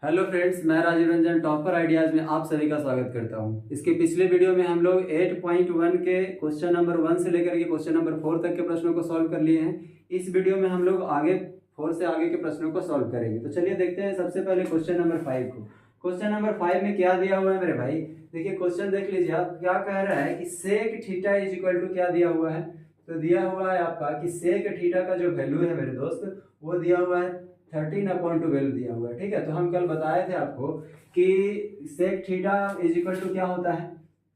Hello friends, मैं Rajiv Ranjan topper ideas में आप सभी का स्वागत करता हूं। इसके पिछले वीडियो में हम लोग 8.1 के क्वेश्चन नंबर 1 से लेकर के क्वेश्चन नंबर 4 तक के प्रश्नों को सॉल्व कर लिए हैं। इस वीडियो में हम लोग आगे 4 से आगे के प्रश्नों को सॉल्व करेंगे। तो चलिए देखते हैं सबसे पहले क्वेश्चन नंबर 5 को। क्वेश्चन नंबर 5 में क्या दिया हुआ है मेरे भाई? देखिए क्वेश्चन देख लीजिए आप। क्या कह रहा है कि sec theta is equal to क्या दिया हुआ है? तो दिया हुआ है आपका कि सेक थीटा का जो वैल्यू है मेरे दोस्त, वो दिया हुआ है 13/2 वैल्यू दिया हुआ है। ठीक है, तो हम कल बताए थे आपको कि sec theta is equal to क्या होता है।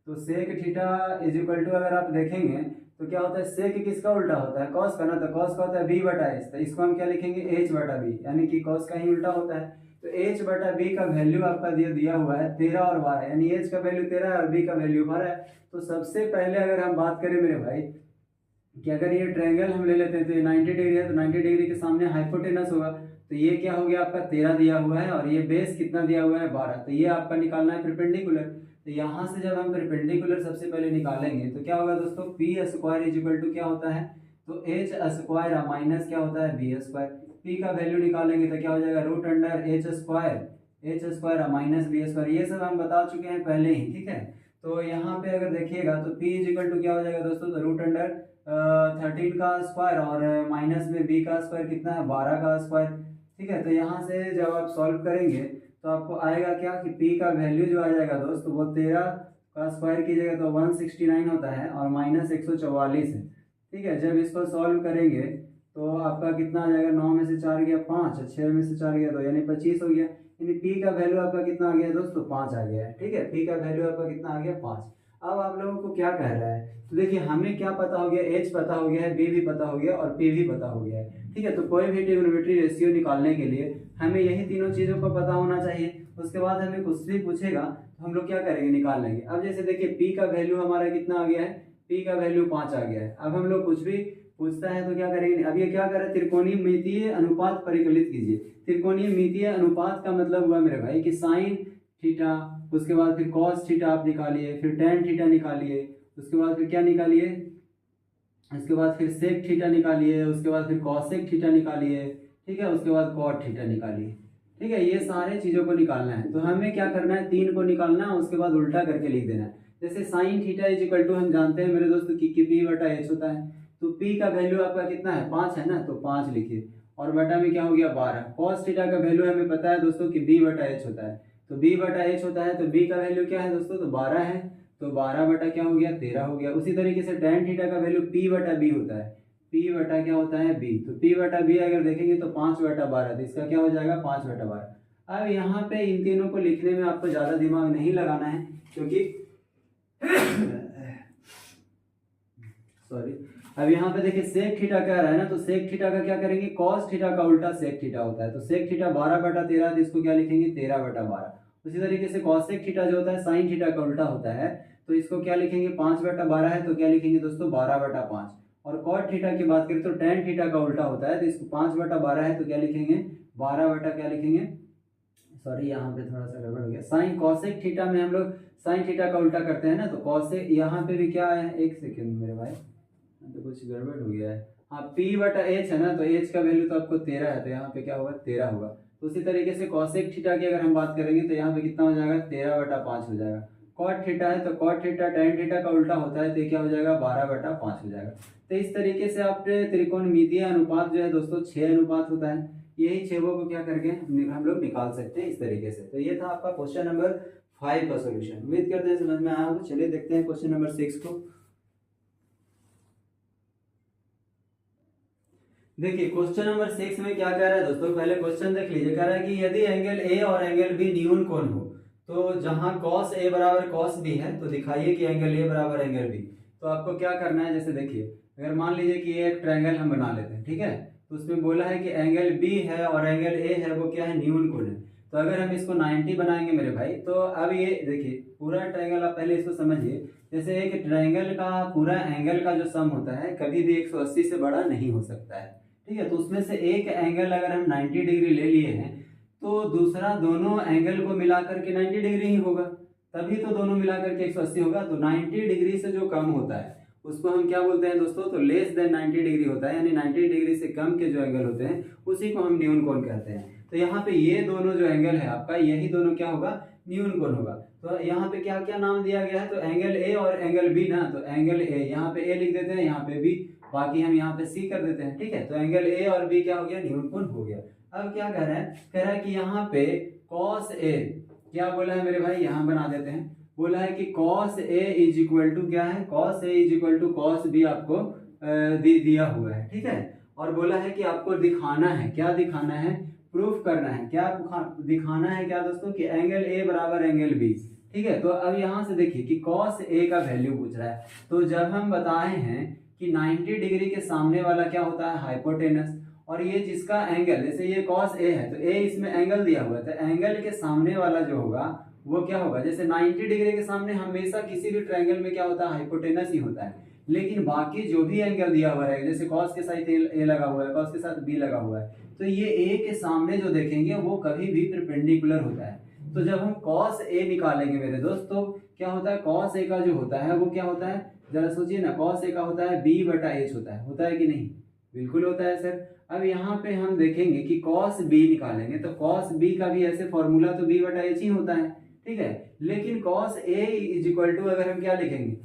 तो sec theta is equal to अगर आप देखेंगे तो क्या होता है, सेक किसका उल्टा होता है? कॉस का ना। तो कॉस का होता है b/h, तो इसको हम क्या लिखेंगे? h/b, यानी कि कॉस का ही उल्टा होता है। तो h/b का वैल्यू आपका दिया हुआ है 13 और 12, यानी h का वैल्यू 13 है और b का वैल्यू 12 है। तो सबसे पहले अगर हम बात करें मेरे भाई कि अगर ये ट्रायंगल हम ले लेते हैं तो ये 90 डिग्री है, तो 90 डिग्री के सामने हाइपोटेनस होगा। तो ये क्या हो गया आपका 13 दिया हुआ है और ये बेस कितना दिया हुआ है 12। तो ये आपका निकालना है परपेंडिकुलर। तो यहाँ से जब हम परपेंडिकुलर सबसे पहले निकालेंगे तो क्या होगा दोस्तों, P square is equal to क्या होता है? तो एच स्क्वायर माइनस क्या होता है? B square. पी का वैल्यू निकालेंगे तो क्या हो जाएगा? Root under H square minus B square. ये सब हम बता चुके हैं पहले ही। ठीक है, तो यहाँ पे अगर देखिएगा तो p इज इक्वल टू क्या हो जाएगा दोस्तों? तो रूट अंडर 13 का स्क्वायर और माइनस में b का स्क्वायर कितना है? 12 का स्क्वायर। ठीक है, तो यहाँ से जब आप सॉल्व करेंगे तो आपको आएगा क्या कि p का वैल्यू जो आ जाएगा दोस्त, वो 13 का स्क्वायर कीजिएगा तो 169 होता है और माइनस 144 है। ठीक है, जब इसको सॉल्व करेंगे तो आपका कितना आ जाएगा? 9 में से 4 गया 5, 6 में से 4 गया 2, यानी 25 हो गया। यानी p का वैल्यू आपका कितना आ गया दोस्तों? 5 आ गया है। ठीक है, p का वैल्यू आपका कितना आ गया? 5। अब आप लोगों को क्या कह रहा है? तो देखिए हमें क्या पता हो गया, h पता हो गया है, b भी पता हो गया और p भी पता हो गया है। ठीक है, तो कोई भी ट्रिग्नोमेट्री रेशियो निकालने के लिए हमें यही तीनों चीज़ों को पता होना चाहिए। उसके बाद हमें कुछ भी पूछेगा तो हम लोग क्या करेंगे? निकाल लेंगे। अब जैसे देखिए p का वैल्यू हमारा कितना आ गया है? p का वैल्यू 5 आ गया है। अब हम लोग कुछ भी पूछता है तो क्या करेंगे? अब ये क्या कर रहे हैं? त्रिकोणमितीय अनुपात परिकलित कीजिए। त्रिकोणमितीय अनुपात का मतलब हुआ मेरे भाई कि साइन थीटा, उसके बाद फिर कॉस थीटा आप निकालिए, फिर टेन थीटा निकालिए, उसके बाद फिर क्या निकालिए? उसके बाद फिर सेक थीटा निकालिए, उसके बाद फिर कॉसेक थीटा निकालिए। ठीक है, उसके बाद कॉट थीटा निकालिए। ठीक है, ये सारे चीज़ों को निकालना है। तो हमें क्या करना है? 3 को निकालना है, उसके बाद उल्टा करके लिख देना है। जैसे sine theta is equal to हम जानते हैं मेरे दोस्तों कि p/h होता है। तो p का वैल्यू आपका कितना है? 5 है ना, तो 5 लिखिए और बटा में क्या हो गया? 12। कॉस थीटा का वैल्यू हमें पता है दोस्तों कि b/h होता है। तो b/h होता है, तो b का वैल्यू क्या है दोस्तों? तो 12 है। तो 12 बटा क्या हो गया? 13 हो गया। उसी तरीके से tan थीटा का वैल्यू p/b होता है। p बटा क्या होता है? b। तो p/b अगर देखेंगे तो 5/12, तो इसका क्या हो जाएगा? 5/12। अब यहाँ पे इन तीनों को लिखने में आपको ज़्यादा दिमाग नहीं लगाना है, क्योंकि सॉरी। अब यहाँ पे देखिए सेक थीटा कह रहा है ना, तो सेक थीटा का क्या करेंगे? कॉस थीटा का उल्टा सेक थीटा होता है। तो सेक थीटा 12/13, तो इसको क्या लिखेंगे? 13/12। उसी तरीके से कॉसेक थीटा जो होता है साइन थीटा का उल्टा होता है, तो इसको क्या लिखेंगे? 5/12 है, तो क्या लिखेंगे दोस्तों? 12/5। और कॉट थीटा की बात करें तो टेन थीटा का उल्टा होता है, तो इसको 5/12 है, तो क्या लिखेंगे? 12 क्या लिखेंगे? सॉरी, यहाँ पे थोड़ा सा गड़बड़ हो गया। साइन कॉसेक थीटा में हम लोग साइन थीटा का उल्टा करते हैं ना, तो कॉसेक यहाँ पे भी क्या है? एक सेकेंड मेरे भाई, तो कुछ गड़बड़ हो गया है। हाँ, p/h है ना, तो h का वैल्यू तो आपको 13 है, तो यहाँ पे क्या होगा? 13 होगा। तो उसी तरीके से कॉसेक थीटा की अगर हम बात करेंगे तो यहाँ पे कितना हो जाएगा? 13/5 हो जाएगा। कॉट थीटा है, तो कॉट थीटा टेन थीटा का उल्टा होता है, तो क्या हो जाएगा? 12/5 हो जाएगा। तो इस तरीके से आप त्रिकोणमितीय अनुपात जो है दोस्तों 6 अनुपात होता है। यही 6 को क्या करके हम लोग निकाल सकते हैं इस तरीके से। तो ये था आपका क्वेश्चन नंबर 5 का सोल्यूशन। उम्मीद करते हैं समझ में आया होगा। चलिए देखते हैं क्वेश्चन नंबर 6 को। देखिए क्वेश्चन नंबर 6 में क्या कह रहा है दोस्तों, पहले क्वेश्चन देख लीजिए। कह रहा है कि यदि एंगल ए और एंगल बी न्यून कोण हो, तो जहां cos a बराबर cos b है, तो दिखाइए कि एंगल ए बराबर एंगल बी। तो आपको क्या करना है? जैसे देखिए, अगर मान लीजिए कि ये एक ट्रायंगल हम बना लेते हैं, ठीक है, तो उसमें बोला है कि एंगल बी है और एंगल ए है, वो क्या है? न्यून कोण है। तो अगर हम इसको 90 बनाएंगे मेरे भाई, तो अब ये देखिए पूरा ट्रायंगल, आप पहले इसको समझिए। जैसे एक ट्रायंगल का पूरा एंगल का जो सम होता है कभी भी 180 से बड़ा नहीं हो सकता है। ठीक है, तो उसमें से एक एंगल अगर हम 90 डिग्री ले लिए हैं, तो दूसरा दोनों एंगल को मिलाकर के 90 डिग्री ही होगा, तभी तो दोनों मिलाकर के 180 होगा। तो 90 डिग्री से जो कम होता है उसको हम क्या बोलते हैं दोस्तों? तो लेस देन 90 डिग्री होता है, यानी 90 डिग्री से कम के जो एंगल होते हैं उसी को हम न्यून कोण कहते हैं। तो यहाँ पे ये दोनों जो एंगल है आपका, यही दोनों क्या होगा, न्यून कोण होगा। तो यहाँ पे क्या क्या नाम दिया गया है, तो एंगल ए और एंगल बी ना, तो एंगल ए, यहाँ पे ए लिख देते हैं, यहाँ पे बी, बाकी हम यहाँ पे सी कर देते हैं, ठीक है। तो एंगल ए और बी क्या हो गया, न्यून कोण हो गया। अब क्या कह रहा है, कह रहा है कि यहाँ पे कॉस ए, क्या बोला है मेरे भाई, यहाँ बना देते हैं, बोला है कि cos A is equal to क्या है, cos A is equal to cos B आपको दिया हुआ है, ठीक है। और बोला है कि आपको दिखाना है, क्या दिखाना है, प्रूफ करना है, क्या दिखाना है, क्या दोस्तों, कि एंगल ए बराबर एंगल बी, ठीक है। तो अब यहाँ से देखिए कि कॉस ए का वैल्यू पूछ रहा है, तो जब हम बताए हैं कि 90 डिग्री के सामने वाला क्या होता है, हाइपोटेनस, और ये जिसका एंगल, जैसे ये कॉस ए है, तो ए इसमें एंगल दिया हुआ है, तो एंगल के सामने वाला जो होगा वो क्या होगा, जैसे 90 डिग्री के सामने हमेशा किसी भी ट्रायंगल में क्या होता है, हाइपोटेनस ही होता है। लेकिन बाकी जो भी एंगल दिया हुआ है, जैसे कॉस के साथ ए लगा हुआ है, कॉस के साथ बी लगा हुआ है, तो ये ए के सामने जो देखेंगे वो कभी भी परपेंडिकुलर होता है। तो जब हम कॉस ए निकालेंगे मेरे दोस्त, तो क्या होता है, कॉस ए का जो होता है वो क्या होता है, जरा सोचिए ना, कॉस ए का होता है बी बटा एच होता है कि नहीं, बिल्कुल होता है सर। अब यहाँ पे हम देखेंगे कि कॉस बी निकालेंगे, तो कॉस बी का भी ऐसे फॉर्मूला तो बी बटा एच ही होता है, ठीक है। लेकिन cos A is equal to, अगर हम क्या लिखेंगे,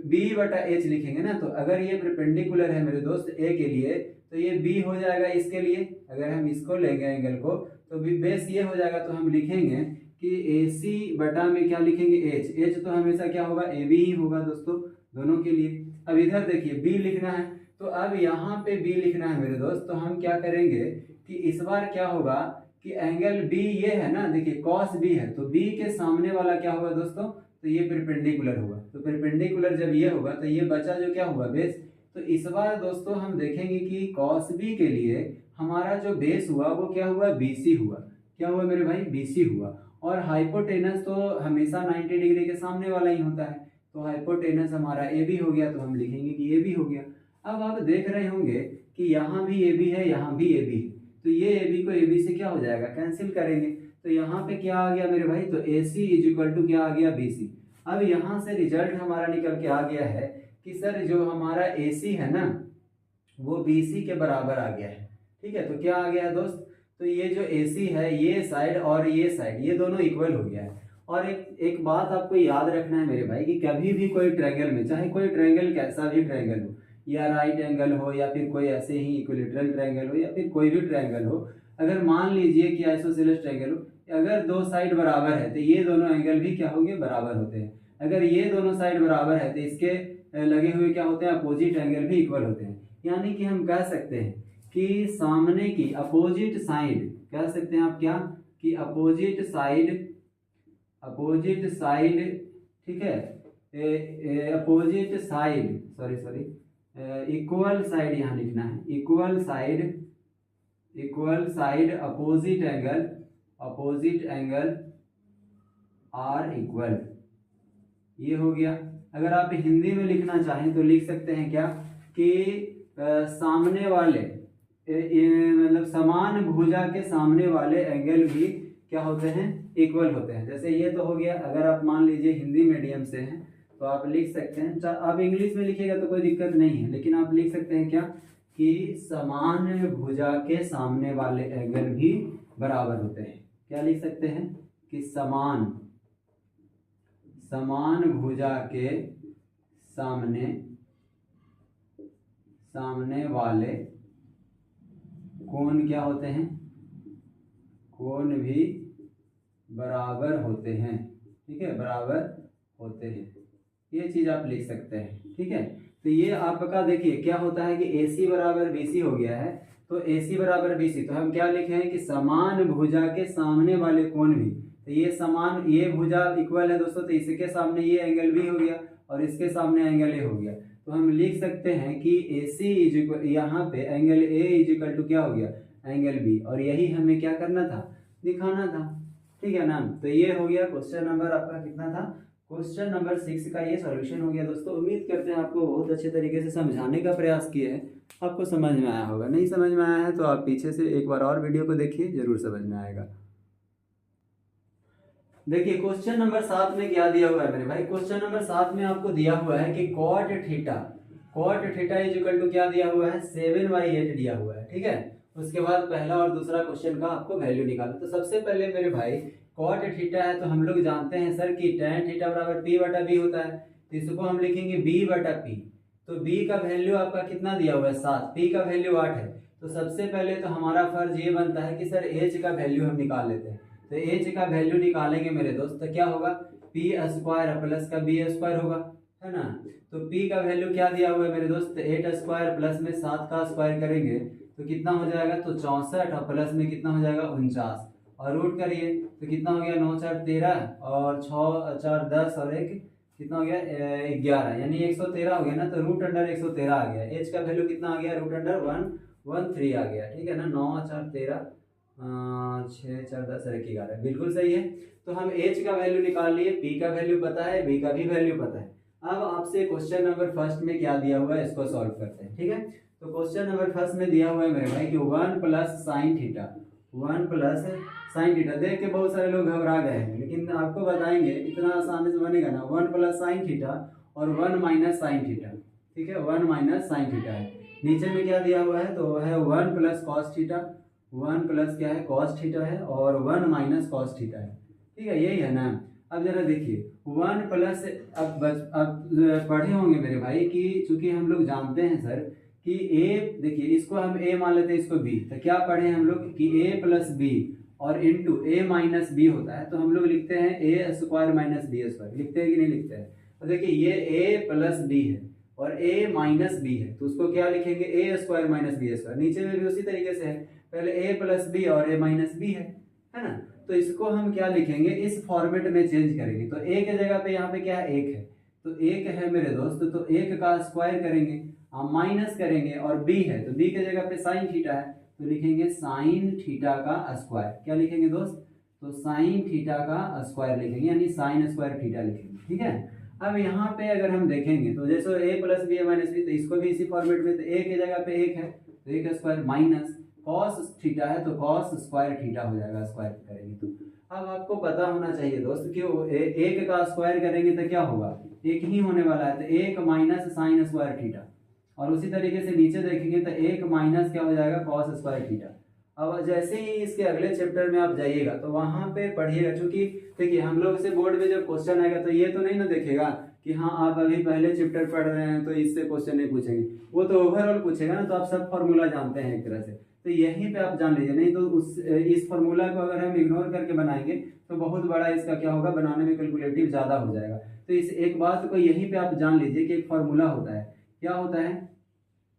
बी बटा एच लिखेंगे ना, तो अगर ये परपेंडिकुलर है मेरे दोस्त ए के लिए, तो ये बी हो जाएगा इसके लिए, अगर हम इसको लेंगे एंगल को, तो बेस ये हो जाएगा, तो हम लिखेंगे कि ए सी बटा में क्या लिखेंगे, एच, एच तो हमेशा क्या होगा, ए बी ही होगा दोस्तों, दोनों के लिए। अब इधर देखिए बी लिखना है, तो अब यहाँ पे बी लिखना है मेरे दोस्त, तो हम क्या करेंगे कि इस बार क्या होगा कि एंगल बी ये है ना, देखिए कॉस बी है, तो बी के सामने वाला क्या होगा दोस्तों, तो ये परपेंडिकुलर होगा, तो परपेंडिकुलर जब ये होगा तो ये बचा जो क्या हुआ, बेस। तो इस बार दोस्तों हम देखेंगे कि कॉस बी के लिए हमारा जो बेस हुआ वो क्या हुआ, बीसी हुआ, क्या हुआ मेरे भाई, बीसी हुआ। और हाइपोटेनस तो हमेशा 90 डिग्री के सामने वाला ही होता है, तो हाइपोटेनस हमारा ए बी हो गया, तो हम लिखेंगे कि ए बी हो गया। अब आप देख रहे होंगे कि यहाँ भी ए बी है, यहाँ भी ए बी है, तो ये ए बी को ए बी से क्या हो जाएगा, कैंसिल करेंगे, तो यहाँ पे क्या आ गया मेरे भाई, तो ए सी इज इक्वल टू क्या आ गया, बी सी। अब यहाँ से रिजल्ट हमारा निकल के आ गया है कि सर जो हमारा ए सी है ना, वो बी सी के बराबर आ गया है, ठीक है। तो क्या आ गया है दोस्त, तो ये जो ए सी है, ये साइड और ये साइड, ये दोनों इक्वल हो गया है। और एक बात आपको याद रखना है मेरे भाई, कि कभी भी कोई ट्रायंगल में, चाहे कोई ट्रायंगल कैसा भी ट्रायंगल हो, या राइट एंगल हो, या फिर कोई ऐसे ही इक्विलेटरल ट्रायंगल हो, या फिर कोई भी ट्रायंगल हो, अगर मान लीजिए कि आइसोसेलेस ट्रायंगल हो, अगर दो साइड बराबर है तो ये दोनों एंगल भी क्या होंगे, बराबर होते हैं। अगर ये दोनों साइड बराबर है तो इसके लगे हुए क्या होते हैं, अपोजिट एंगल भी इक्वल होते हैं। यानी कि हम कह सकते हैं कि सामने की अपोजिट साइड, कह सकते हैं आप क्या, कि अपोजिट साइड, ठीक है, opposite side, sorry equal side यहाँ लिखना है, equal side opposite angle are equal, ये हो गया। अगर आप हिंदी में लिखना चाहें तो लिख सकते हैं क्या, कि सामने वाले मतलब समान भुजा के सामने वाले एंगल भी क्या होते हैं, इक्वल होते हैं। जैसे ये तो हो गया, अगर आप मान लीजिए हिंदी मीडियम से हैं तो आप लिख सकते हैं, आप इंग्लिश में लिखिएगा तो कोई दिक्कत नहीं है, लेकिन आप लिख सकते हैं क्या, कि समान भुजा के सामने वाले एंगल भी बराबर होते हैं। क्या लिख सकते हैं, कि समान भुजा के सामने वाले कोण क्या होते हैं, कोण भी बराबर होते हैं, ठीक है, बराबर होते हैं, ये चीज आप लिख सकते हैं, ठीक है। तो ये आपका देखिए क्या होता है कि AC बराबर BC हो गया है, तो AC बराबर BC, तो हम क्या लिखे हैं कि समान भुजा के सामने वाले कोण भी, तो ये समान, ये भुजा इक्वल है दोस्तों, तो इसके सामने ये एंगल भी हो गया और इसके सामने एंगल ए हो गया, तो हम लिख सकते हैं कि AC इज इक्वल, यहाँ पे angle A is equal to क्या हो गया, एंगल B, और यही हमें क्या करना था, दिखाना था, ठीक है ना। तो ये हो गया क्वेश्चन नंबर आपका कितना था, क्वेश्चन नंबर 6 का ये सॉल्यूशन हो गया दोस्तों। उम्मीद करते हैं आपको बहुत अच्छे तरीके से समझाने का प्रयास किए हैं, आपको समझ में आया होगा। नहीं समझ में आया है तो आप पीछे से एक बार और वीडियो को देखिए, जरूर समझ में आएगा। देखिए क्वेश्चन नंबर 7 में क्या दिया हुआ है मेरे भाई, क्वेश्चन नंबर 7 में आपको दिया हुआ है कि cot theta is equal to क्या दिया हुआ है, 7/8 दिया हुआ है, ठीक है। उसके बाद पहला और दूसरा क्वेश्चन का आपको वैल्यू निकालना। तो सबसे पहले मेरे भाई कॉट थीटा है, तो हम लोग जानते हैं सर कि tan थीटा बराबर p बटा b होता है, तो इसको हम लिखेंगे b बटा p। तो b का वैल्यू आपका कितना दिया हुआ है 7, p का वैल्यू 8 है। तो सबसे पहले तो हमारा फर्ज ये बनता है कि सर h का वैल्यू हम निकाल लेते हैं। तो h का वैल्यू निकालेंगे मेरे दोस्त, तो क्या होगा p स्क्वायर प्लस का b स्क्वायर होगा, है ना। तो p का वैल्यू क्या दिया हुआ है मेरे दोस्त, 8 स्क्वायर प्लस में 7 का स्क्वायर करेंगे तो कितना हो जाएगा, तो 64 और प्लस में कितना हो जाएगा 49, और रूट करिए तो कितना हो गया 9 4 13 और 6 4 10 और एक कितना हो गया 11, यानी 113 हो गया ना। तो रूट अंडर 113 आ गया। एच का वैल्यू कितना आ गया, रूट अंडर 113 आ गया, ठीक है ना। 9 4 13 6 4 10 और 11, बिल्कुल सही है। तो हम एच का वैल्यू निकाल लिए, पी का वैल्यू पता है, बी का भी वैल्यू पता है। अब आपसे क्वेश्चन नंबर फर्स्ट में क्या दिया हुआ है इसको सॉल्व करते हैं, ठीक है। तो क्वेश्चन नंबर फर्स्ट में दिया हुआ है मेरे भाई कि 1 plus sine theta, 1 plus sine theta. देख के बहुत सारे लोग घबरा गए हैं, लेकिन आपको बताएंगे इतना आसानी से बनेगा ना। 1 प्लस साइन थीटा और 1 माइनस साइन थीटा, ठीक है। 1 माइनस साइन थीटा है, नीचे में क्या दिया हुआ है, तो है 1 प्लस कॉस थीटा, 1 प्लस क्या है कॉस थीटा है, और 1 माइनस कॉस थीटा है, ठीक है, यही है ना। अब जरा देखिए 1 प्लस, अब पढ़े होंगे मेरे भाई कि चूंकि हम लोग जानते हैं सर कि a, देखिए इसको हम a मान लेते हैं, इसको b, तो क्या पढ़े हम लोग कि a प्लस बी और इंटू a माइनस बी होता है। तो हम लोग लिखते हैं a square minus B square, लिखते हैं कि नहीं लिखते हैं। तो देखिए ये a प्लस बी है और a माइनस बी है, तो उसको क्या लिखेंगे a square minus B square. नीचे में भी उसी तरीके से है, पहले a प्लस बी और a माइनस बी है ना। तो इसको हम क्या लिखेंगे, इस फॉर्मेट में चेंज करेंगे। तो a के जगह पे यहाँ पे क्या है, 1 है, तो 1 है मेरे दोस्त, तो 1 का स्क्वायर करेंगे, माइनस करेंगे, और b है तो b के जगह पे साइन थीटा है, तो लिखेंगे साइन थीटा का स्क्वायर। क्या लिखेंगे दोस्त, तो साइन थीटा का स्क्वायर लिखेंगे, यानी साइन स्क्वायर थीटा लिखेंगे, ठीक है। अब यहाँ पे अगर हम देखेंगे तो जैसे a plus B minus B, तो इसको भी इसी फॉर्मेट में, तो a के जगह पे 1 है तो 1 स्क्वायर, माइनस कॉस थीटा है तो कॉस स्क्वायर थीटा हो जाएगा, स्क्वायर करेंगे तो। अब आपको पता होना चाहिए दोस्त कि 1 का स्क्वायर करेंगे तो क्या होगा, 1 ही होने वाला है, तो 1 माइनस साइन स्क्वायर थीटा। और उसी तरीके से नीचे देखेंगे तो 1 माइनस क्या हो जाएगा, कॉस स्क्वायर थीटा। अब जैसे ही इसके अगले चैप्टर में आप जाइएगा तो वहां पे पढ़िएगा, क्योंकि देखिए हम लोग से बोर्ड में जब क्वेश्चन आएगा तो ये तो नहीं ना देखेगा कि हाँ आप अभी पहले चैप्टर पढ़ रहे हैं तो इससे क्वेश्चन नहीं पूछेंगे, वो तो ओवरऑल पूछेगा ना। तो आप सब फॉर्मूला जानते हैं एक तरह से, तो यहीं पे आप जान लीजिए, नहीं तो इस फॉर्मूला को अगर हम इग्नोर करके बनाएंगे तो बहुत बड़ा इसका क्या होगा, बनाने में कैलकुलेटिव ज़्यादा हो जाएगा। तो इस एक बात को यहीं पे आप जान लीजिए कि एक फॉर्मूला होता है, क्या होता है,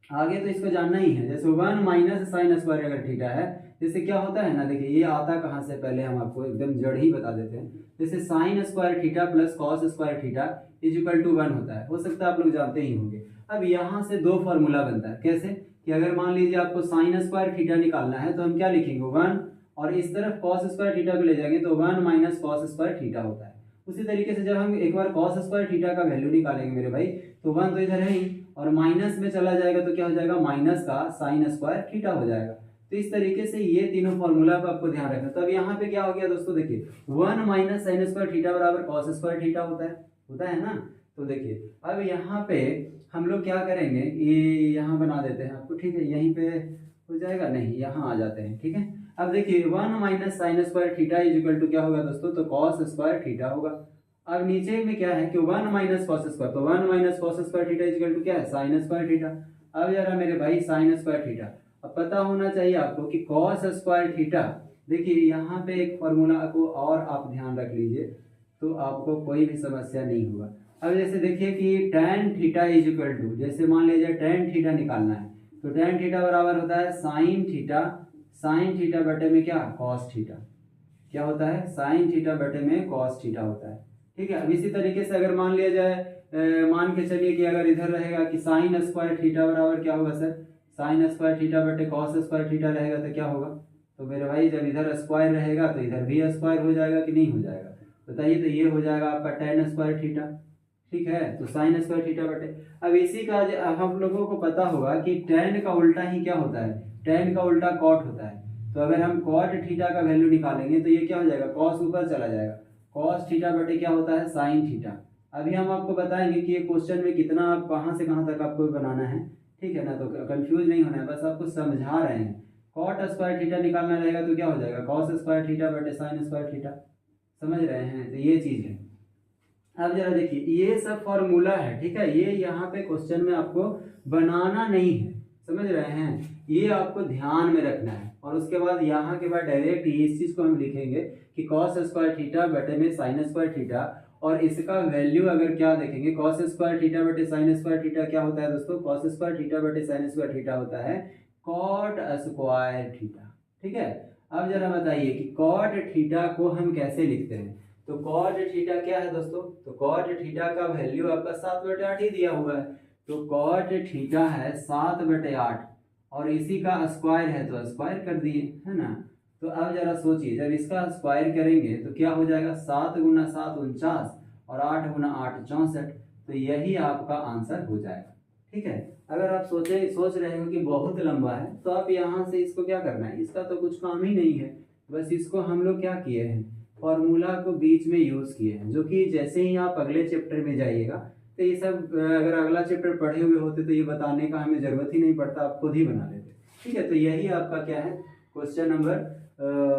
आगे तो इसको जानना ही है। जैसे 1 माइनस साइन स्क्वायर अगर थीटा है, जैसे क्या होता है ना, देखिए ये आता कहाँ से, पहले हम आपको एकदम जड़ ही बता देते हैं। जैसे sine square theta plus cos square theta is equal to 1 होता है, हो सकता है आप लोग जानते ही होंगे। अब यहाँ से दो फॉर्मूला बनता है, कैसे कि अगर मान लीजिए आपको साइन स्क्वायर थीटा निकालना है तो हम क्या लिखेंगे 1, और इस तरफ कॉस स्क्वायर थीटा को ले जाएंगे तो 1 माइनस कॉस स्क्वायर थीटा होता है। उसी तरीके से जब हम एक बार कॉस स्क्वायर थीटा का वैल्यू निकालेंगे मेरे भाई, तो 1 तो इधर है ही, और माइनस में चला जाएगा तो क्या हो जाएगा, माइनस का साइन स्क्वायर थीटा हो जाएगा। तो इस तरीके से ये तीनों फॉर्मूला को आपको ध्यान रखना। तो अब यहाँ पे क्या हो गया दोस्तों, देखिए 1 माइनस साइन स्क्वायर थीटा बराबर कॉस स्क्वायर थीटा होता है ना। तो देखिए अब यहाँ पे हम लोग क्या करेंगे, ये यहाँ बना देते हैं आपको, ठीक है, यहीं पे हो जाएगा, नहीं यहाँ आ जाते हैं, ठीक है। अब देखिए 1 minus sine square theta is equal to क्या होगा दोस्तों, तो कॉस स्क्वायर थीटा होगा। अब नीचे में क्या है कि 1 माइनस कॉस स्क्वायर, तो 1 minus cos square theta is equal to क्या है, साइन स्क्वायर थीटा। अब जरा मेरे भाई साइन स्क्वायर थीटा, अब पता होना चाहिए आपको कि कॉस स्क्वायर थीटा, देखिए यहाँ पे एक फॉर्मूला को और आप ध्यान रख लीजिए तो आपको कोई भी समस्या नहीं होगा। अब जैसे देखिए कि tan theta is equal to, जैसे मान लीजिए tan थीटा निकालना है तो tan थीटा बराबर होता है साइन थीटा बटे में क्या, कॉस थीटा। क्या होता है, साइन थीटा बटे में कॉस थीटा होता है, ठीक है। अब इसी तरीके से अगर मान लिया जाए, मान के चलिए कि अगर इधर रहेगा कि साइन स्क्वायर थीटा बराबर क्या होगा सर, साइन स्क्वायर थीटा बटे कॉस स्क्वायर थीटा रहेगा तो क्या होगा, तो मेरे भाई जब इधर स्क्वायर रहेगा तो इधर भी स्क्वायर हो जाएगा कि नहीं हो जाएगा, बताइए। तो ये हो जाएगा आपका tan स्क्वायर थीटा, ठीक है, तो साइन स्क्वायर थीटा बटे। अब इसी का हम लोगों को पता होगा कि tan का उल्टा ही क्या होता है, tan का उल्टा कॉट होता है। तो अगर हम कॉट थीटा का वैल्यू निकालेंगे तो ये क्या हो जाएगा, कॉस ऊपर चला जाएगा, कॉस थीटा बटे क्या होता है, साइन थीटा। अभी हम आपको बताएंगे कि ये क्वेश्चन में कितना कहाँ से कहाँ तक आपको बनाना है, ठीक है ना। तो कंफ्यूज नहीं होना है, बस आपको समझा रहे हैं कॉट स्क्वायर थीटा निकालना रहेगा तो क्या हो जाएगा, कॉस स्क्वायर थीटा बटे साइन स्क्वायर थीटा। समझ रहे हैं, तो ये चीज़ है। अब जरा देखिए, ये सब फॉर्मूला है, ठीक है, ये यहाँ पे क्वेश्चन में आपको बनाना नहीं है, समझ रहे हैं, ये आपको ध्यान में रखना है। और उसके बाद यहाँ के बाद डायरेक्ट इस चीज़ को हम लिखेंगे कि कॉस स्क्वायर थीटा बटे में साइन स्क्वायर थीटा, और इसका वैल्यू अगर क्या देखेंगे, कॉस स्क्वायर थीटा बटे साइन स्क्वायर थीटा क्या होता है दोस्तों, कॉस स्क्वायर थीटा बटे साइन स्क्वायर थीटा होता है कॉट स्क्वायर थीटा। ठीक है, अब जरा बताइए कि कॉट थीटा को हम कैसे लिखते हैं। तो कॉट थीटा क्या है दोस्तों, तो कॉट थीटा का वैल्यू आपका 7/8 ही दिया हुआ है। तो कॉट थीटा है 7/8 और इसी का स्क्वायर है तो स्क्वायर कर दिए, है ना। तो अब जरा सोचिए, जब इसका स्क्वायर करेंगे तो क्या हो जाएगा, 7 × 7 49 और 8 × 8 64। तो यही आपका आंसर हो जाएगा। ठीक है, अगर आप सोच रहे हो कि बहुत लंबा है तो आप यहाँ से इसको क्या करना है, इसका तो कुछ काम ही नहीं है, बस इसको हम लोग क्या किए हैं, फॉर्मूला को बीच में यूज़ किए हैं, जो कि जैसे ही आप अगले चैप्टर में जाइएगा तो ये सब अगर अगला चैप्टर पढ़े हुए होते तो ये बताने का हमें ज़रूरत ही नहीं पड़ता, आप खुद ही बना लेते। ठीक है, तो यही आपका क्या है, क्वेश्चन नंबर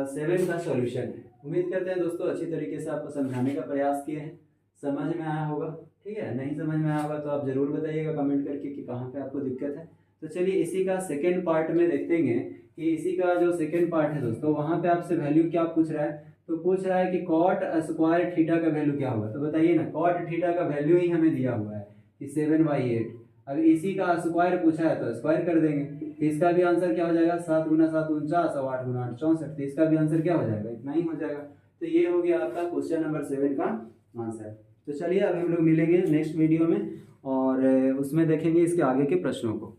7 का सॉल्यूशन है। उम्मीद करते हैं दोस्तों अच्छी तरीके से आपको समझाने का प्रयास किए हैं, समझ में आया होगा। ठीक है, नहीं समझ में आया होगा तो आप ज़रूर बताइएगा कमेंट करके कि कहाँ पे आपको दिक्कत है। तो चलिए इसी का सेकेंड पार्ट में देखते हैं कि इसी का जो सेकेंड पार्ट है दोस्तों, वहाँ पे आपसे वैल्यू क्या पूछ रहा है, तो पूछ रहा है कि कॉट स्क्वायर थीटा का वैल्यू क्या होगा। तो बताइए ना, कॉट थीटा का वैल्यू ही हमें दिया हुआ है कि 7/8। अब इसी का स्क्वायर पूछा है तो स्क्वायर कर देंगे, तो इसका भी आंसर क्या हो जाएगा, 7 × 7 49 और 8 × 8 64। तो इसका भी आंसर क्या हो जाएगा, इतना ही हो जाएगा। तो ये हो गया आपका क्वेश्चन नंबर 7 का आंसर। तो चलिए अब हम लोग मिलेंगे नेक्स्ट वीडियो में और उसमें देखेंगे इसके आगे के प्रश्नों को।